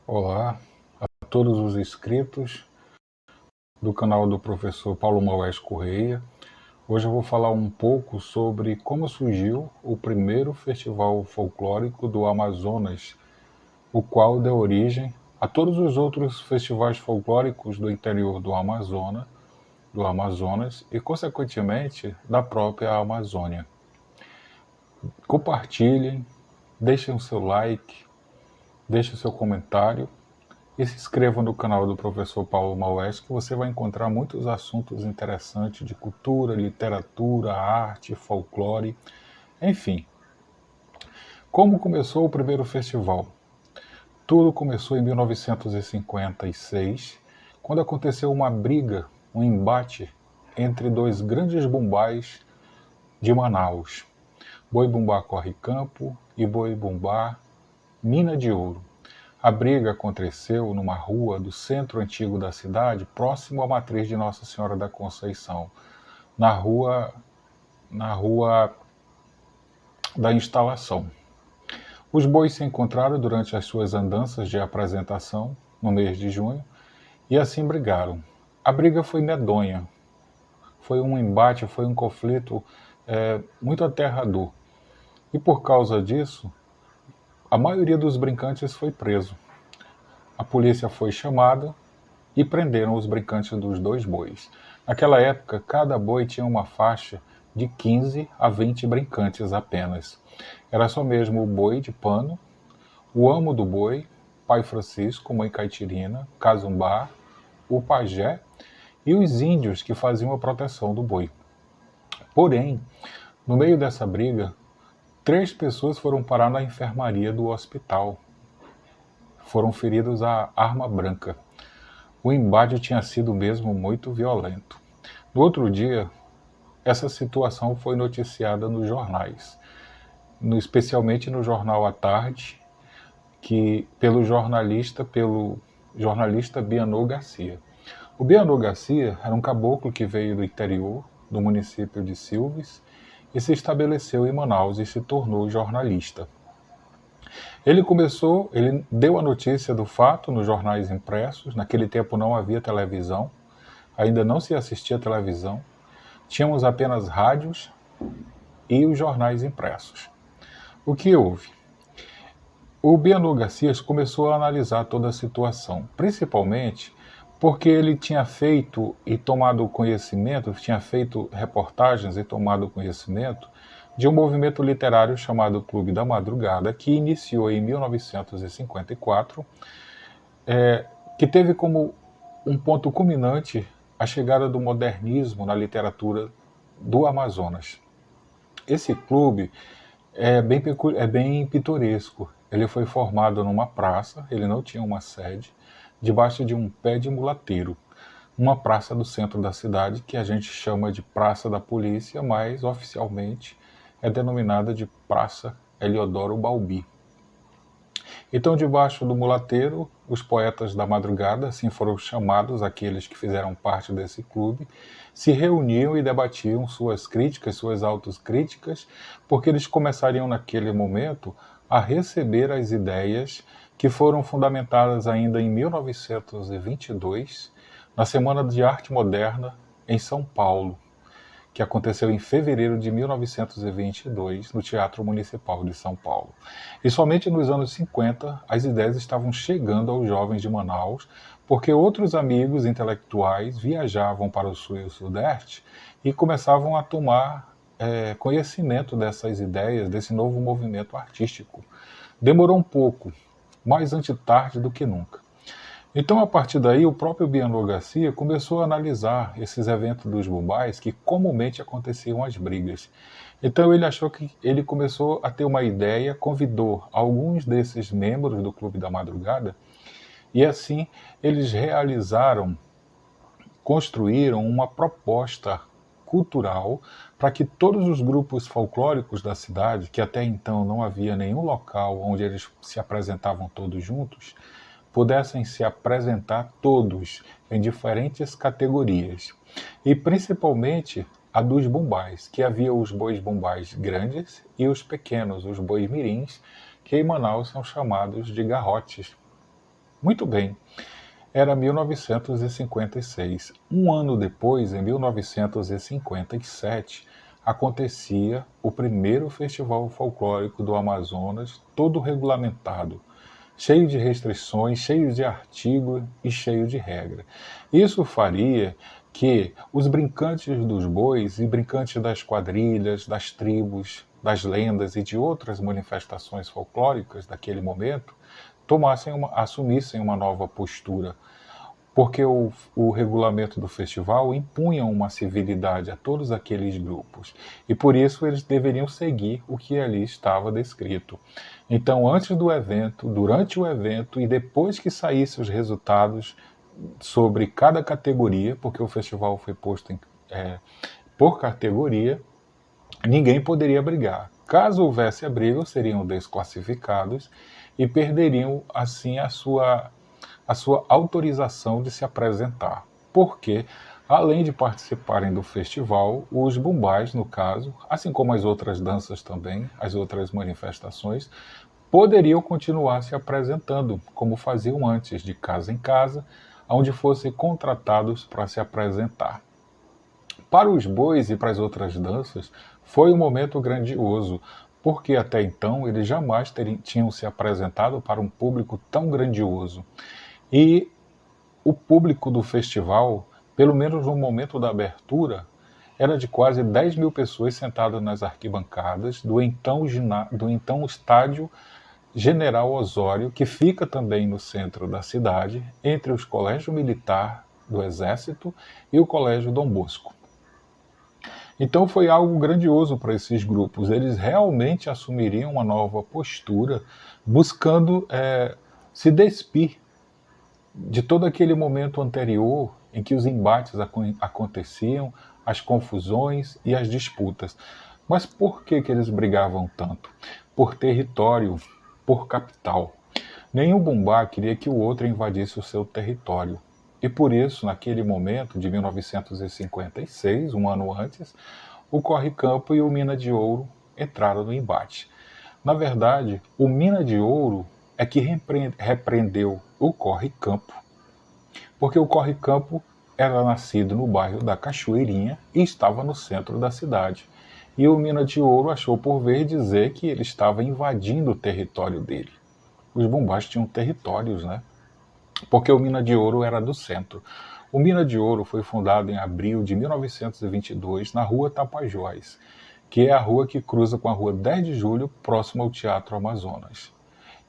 Olá a todos os inscritos do canal do professor Paulo Maués Correia. Hoje eu vou falar um pouco sobre como surgiu o primeiro festival folclórico do Amazonas, o qual deu origem a todos os outros festivais folclóricos do interior do Amazonas e, consequentemente, da própria Amazônia. Compartilhem, deixem o seu like, deixem o seu comentário e se inscreva no canal do professor Paulo Maués, que você vai encontrar muitos assuntos interessantes de cultura, literatura, arte, folclore, enfim. Como começou o primeiro festival? Tudo começou em 1956, quando aconteceu uma briga, um embate entre dois grandes bumbás de Manaus, Boi-Bumbá Corre Campo e Boi-Bumbá Mina de Ouro. A briga aconteceu numa rua do centro antigo da cidade, próximo à matriz de Nossa Senhora da Conceição, na rua da Instalação. Os bois se encontraram durante as suas andanças de apresentação, no mês de junho, e assim brigaram. A briga foi medonha, foi um embate, foi um conflito muito aterrador. E por causa disso, a maioria dos brincantes foi preso. A polícia foi chamada e prenderam os brincantes dos dois bois. Naquela época, cada boi tinha uma faixa de 15 a 20 brincantes apenas. Era só mesmo o boi de pano, o amo do boi, pai Francisco, mãe Caitirina, Cazumbá, o pajé e os índios que faziam a proteção do boi. Porém, no meio dessa briga, 3 pessoas foram parar na enfermaria do hospital. Foram feridos a arma branca. O embate tinha sido mesmo muito violento. No outro dia, essa situação foi noticiada nos jornais, especialmente no Jornal à Tarde, pelo jornalista Bianô Garcia. O Bianô Garcia era um caboclo que veio do interior, do município de Silves, e se estabeleceu em Manaus e se tornou jornalista. Ele deu a notícia do fato nos jornais impressos. Naquele tempo não havia televisão, ainda não se assistia televisão, tínhamos apenas rádios e os jornais impressos. O que houve? O Bianô Garcia começou a analisar toda a situação, principalmente porque ele tinha feito reportagens e tomado conhecimento de um movimento literário chamado Clube da Madrugada, que iniciou em 1954, que teve como um ponto culminante a chegada do modernismo na literatura do Amazonas. Esse clube é bem pitoresco. Ele foi formado numa praça, ele não tinha uma sede, debaixo de um pé de mulateiro, uma praça do centro da cidade, que a gente chama de Praça da Polícia, mas oficialmente é denominada de Praça Eliodoro Balbi. Então, debaixo do mulateiro, os poetas da madrugada, assim foram chamados aqueles que fizeram parte desse clube, se reuniam e debatiam suas críticas, suas autocríticas, porque eles começariam naquele momento a receber as ideias que foram fundamentadas ainda em 1922, na Semana de Arte Moderna em São Paulo, que aconteceu em fevereiro de 1922, no Teatro Municipal de São Paulo. E somente nos anos 50 as ideias estavam chegando aos jovens de Manaus, porque outros amigos intelectuais viajavam para o Sul e o Sudeste e começavam a tomar conhecimento dessas ideias, desse novo movimento artístico. Demorou um pouco, mais antes tarde do que nunca. Então, a partir daí, o próprio Bianô Garcia começou a analisar esses eventos dos bumbais que comumente aconteciam as brigas. Então, ele começou a ter uma ideia, convidou alguns desses membros do Clube da Madrugada, e assim eles construíram uma proposta cultural para que todos os grupos folclóricos da cidade, que até então não havia nenhum local onde eles se apresentavam todos juntos, pudessem se apresentar todos em diferentes categorias. E principalmente a dos bumbais, que havia os bois bumbais grandes e os pequenos, os bois mirins, que em Manaus são chamados de garrotes. Muito bem, era 1956. Um ano depois, em 1957, acontecia o primeiro Festival Folclórico do Amazonas, todo regulamentado, cheio de restrições, cheio de artigos e cheio de regra. Isso faria que os brincantes dos bois e brincantes das quadrilhas, das tribos, das lendas e de outras manifestações folclóricas daquele momento assumissem uma nova postura, porque o regulamento do festival impunha uma civilidade a todos aqueles grupos, e por isso eles deveriam seguir o que ali estava descrito. Então, antes do evento, durante o evento e depois que saíssem os resultados sobre cada categoria, porque o festival foi posto por categoria, ninguém poderia brigar. Caso houvesse a briga, seriam desclassificados e perderiam, assim, a sua autorização de se apresentar. Porque, além de participarem do festival, os bumbás, no caso, assim como as outras danças também, as outras manifestações, poderiam continuar se apresentando, como faziam antes, de casa em casa, onde fossem contratados para se apresentar. Para os bois e para as outras danças, foi um momento grandioso, porque até então eles jamais tinham se apresentado para um público tão grandioso. E o público do festival, pelo menos no momento da abertura, era de quase 10 mil pessoas sentadas nas arquibancadas do então estádio General Osório, que fica também no centro da cidade, entre os Colégio Militar do Exército e o Colégio Dom Bosco. Então foi algo grandioso para esses grupos. Eles realmente assumiriam uma nova postura, buscando se despir de todo aquele momento anterior em que os embates aconteciam, as confusões e as disputas. Mas por que eles brigavam tanto? Por território, por capital. Nenhum bumbá queria que o outro invadisse o seu território. E por isso, naquele momento de 1956, um ano antes, o Corre Campo e o Mina de Ouro entraram no embate. Na verdade, o Mina de Ouro é que repreendeu o Corre Campo, porque o Corre Campo era nascido no bairro da Cachoeirinha e estava no centro da cidade. E o Mina de Ouro achou por vez dizer que ele estava invadindo o território dele. Os bumbás tinham territórios, né? Porque o Mina de Ouro era do centro. O Mina de Ouro foi fundado em abril de 1922 na rua Tapajós, que é a rua que cruza com a rua 10 de julho, próximo ao Teatro Amazonas.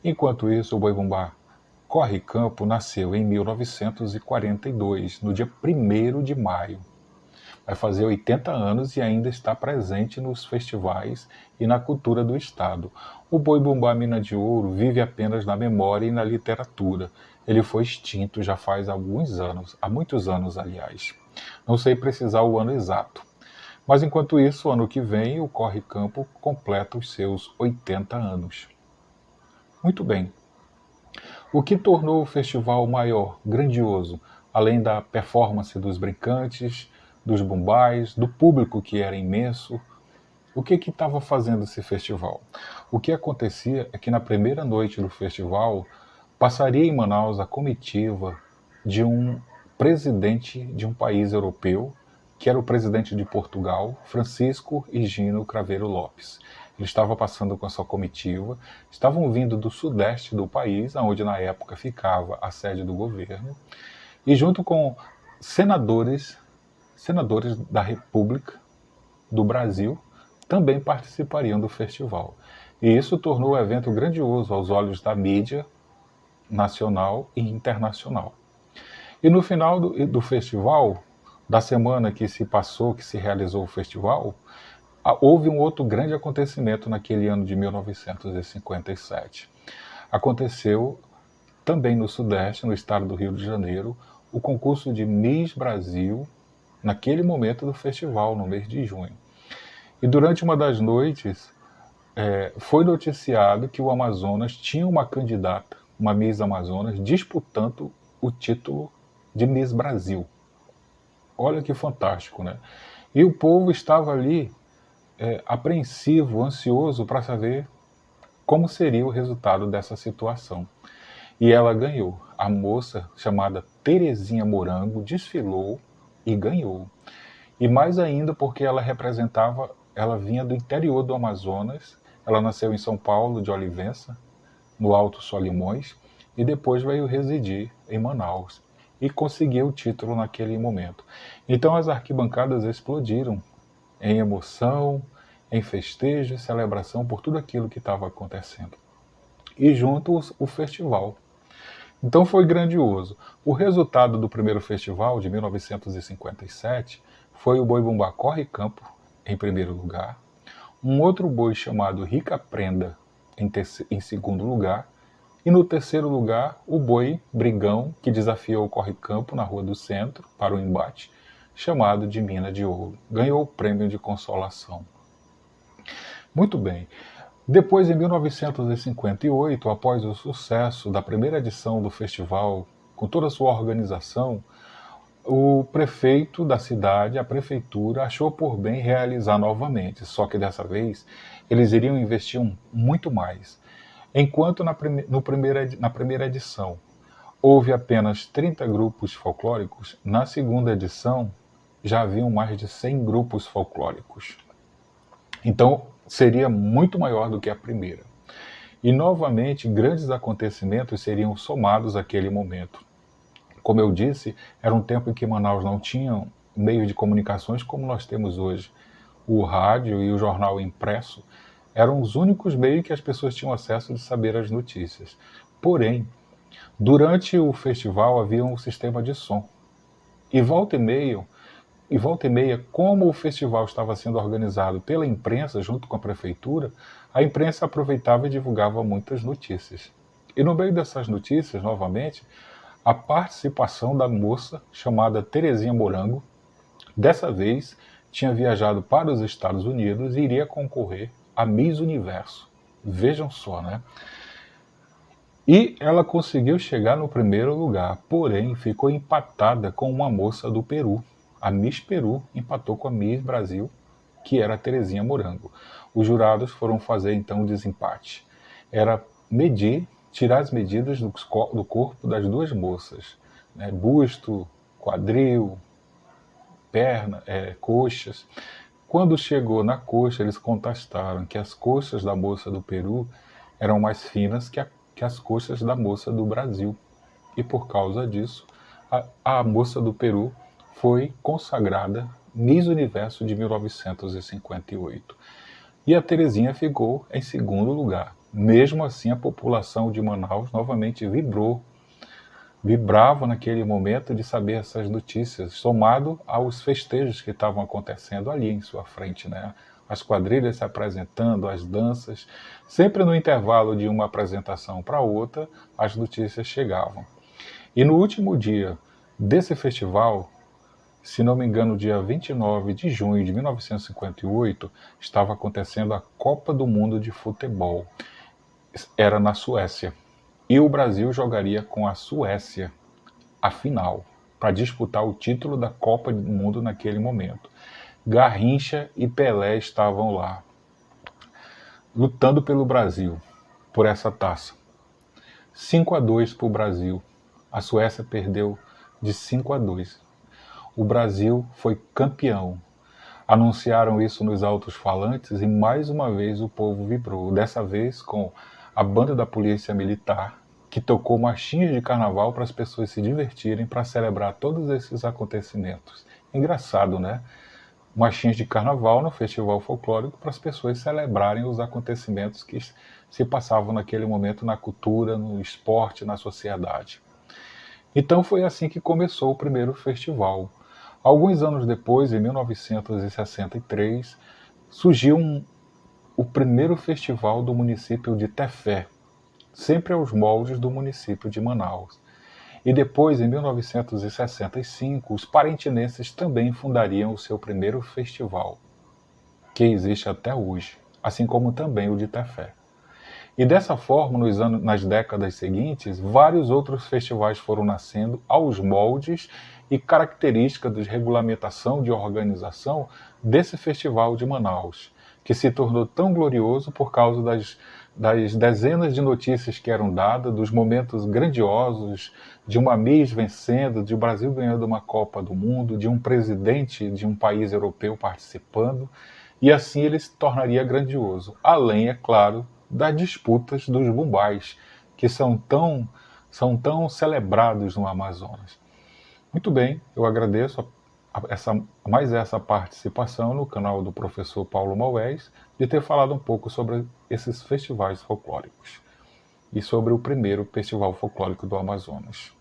Enquanto isso, o boi-bumbá Corre Campo nasceu em 1942, no dia 1º de maio. Vai fazer 80 anos e ainda está presente nos festivais e na cultura do estado. O boi-bumbá Mina de Ouro vive apenas na memória e na literatura. Ele foi extinto já faz alguns anos, há muitos anos, aliás. Não sei precisar o ano exato. Mas enquanto isso, ano que vem, o Corre Campo completa os seus 80 anos. Muito bem. O que tornou o festival maior, grandioso, além da performance dos brincantes, dos bumbais, do público que era imenso? O que estava fazendo esse festival? O que acontecia é que na primeira noite do festival passaria em Manaus a comitiva de um presidente de um país europeu, que era o presidente de Portugal, Francisco Higino Craveiro Lopes. Ele estava passando com a sua comitiva, estavam vindo do sudeste do país, onde na época ficava a sede do governo, e junto com senadores da República do Brasil, também participariam do festival. E isso tornou o evento grandioso aos olhos da mídia nacional e internacional. E no final do festival, da semana que se passou, que se realizou o festival, houve um outro grande acontecimento naquele ano de 1957. Aconteceu também no Sudeste, no estado do Rio de Janeiro, o concurso de Miss Brasil, naquele momento do festival, no mês de junho. E durante uma das noites, foi noticiado que o Amazonas tinha uma candidata, uma Miss Amazonas, disputando o título de Miss Brasil. Olha que fantástico, né? E o povo estava ali apreensivo, ansioso para saber como seria o resultado dessa situação. e ela ganhou. A moça chamada Terezinha Morango desfilou e ganhou. E mais ainda porque ela vinha do interior do Amazonas, ela nasceu em São Paulo de Olivença, no Alto Solimões, e depois veio residir em Manaus e conseguiu o título naquele momento. Então as arquibancadas explodiram em emoção, em festejo e celebração por tudo aquilo que estava acontecendo. E junto o festival. Então foi grandioso. O resultado do primeiro festival, de 1957, foi o boi bumbá Corre Campo, em primeiro lugar, um outro boi chamado Rica Prenda, em segundo lugar, e no terceiro lugar, o boi Brigão, que desafiou o Corre Campo na Rua do Centro para o embate, chamado de Mina de Ouro. Ganhou o prêmio de consolação. Muito bem. Depois, em 1958, após o sucesso da primeira edição do festival, com toda a sua organização, o prefeito da cidade, a prefeitura, achou por bem realizar novamente, só que dessa vez eles iriam investir muito mais. Enquanto na primeira edição houve apenas 30 grupos folclóricos, na segunda edição já haviam mais de 100 grupos folclóricos. Então seria muito maior do que a primeira. E novamente grandes acontecimentos seriam somados àquele momento. Como eu disse, era um tempo em que Manaus não tinha meios de comunicações como nós temos hoje. O rádio e o jornal impresso eram os únicos meios que as pessoas tinham acesso de saber as notícias. Porém, durante o festival havia um sistema de som. E volta e meia, como o festival estava sendo organizado pela imprensa junto com a prefeitura, a imprensa aproveitava e divulgava muitas notícias. E no meio dessas notícias, novamente, a participação da moça chamada Terezinha Morango, dessa vez tinha viajado para os Estados Unidos e iria concorrer a Miss Universo. Vejam só, né? E ela conseguiu chegar no primeiro lugar, porém ficou empatada com uma moça do Peru. A Miss Peru empatou com a Miss Brasil, que era a Terezinha Morango. Os jurados foram fazer então o desempate. Era tirar as medidas do corpo das duas moças, né? Busto, quadril, perna, coxas. Quando chegou na coxa, eles contestaram que as coxas da moça do Peru eram mais finas que as coxas da moça do Brasil. E por causa disso, a moça do Peru foi consagrada Miss Universo de 1958. E a Terezinha ficou em segundo lugar. Mesmo assim, a população de Manaus novamente vibrava naquele momento de saber essas notícias, somado aos festejos que estavam acontecendo ali em sua frente, né? As quadrilhas se apresentando, as danças, sempre no intervalo de uma apresentação para outra, as notícias chegavam. E no último dia desse festival, se não me engano, dia 29 de junho de 1958, estava acontecendo a Copa do Mundo de Futebol. Era na Suécia. E o Brasil jogaria com a Suécia a final, para disputar o título da Copa do Mundo naquele momento. Garrincha e Pelé estavam lá, lutando pelo Brasil, por essa taça. 5-2 para o Brasil. A Suécia perdeu de 5-2. O Brasil foi campeão. Anunciaram isso nos altos-falantes e mais uma vez o povo vibrou. Dessa vez com a banda da Polícia Militar, que tocou marchinhas de carnaval para as pessoas se divertirem, para celebrar todos esses acontecimentos. Engraçado, né? Marchinhas de carnaval no festival folclórico para as pessoas celebrarem os acontecimentos que se passavam naquele momento na cultura, no esporte, na sociedade. Então foi assim que começou o primeiro festival. Alguns anos depois, em 1963, surgiu o primeiro festival do município de Tefé, sempre aos moldes do município de Manaus. E depois, em 1965, os parentinenses também fundariam o seu primeiro festival, que existe até hoje, assim como também o de Tefé. E dessa forma, nas décadas seguintes, vários outros festivais foram nascendo aos moldes e características de regulamentação de organização desse festival de Manaus, que se tornou tão glorioso por causa das dezenas de notícias que eram dadas, dos momentos grandiosos de uma Miss vencendo, de o Brasil ganhando uma Copa do Mundo, de um presidente de um país europeu participando, e assim ele se tornaria grandioso. Além, é claro, das disputas dos bumbais, que são tão celebrados no Amazonas. Muito bem, eu agradeço mais essa participação no canal do professor Paulo Maués, de ter falado um pouco sobre esses festivais folclóricos e sobre o primeiro Festival Folclórico do Amazonas.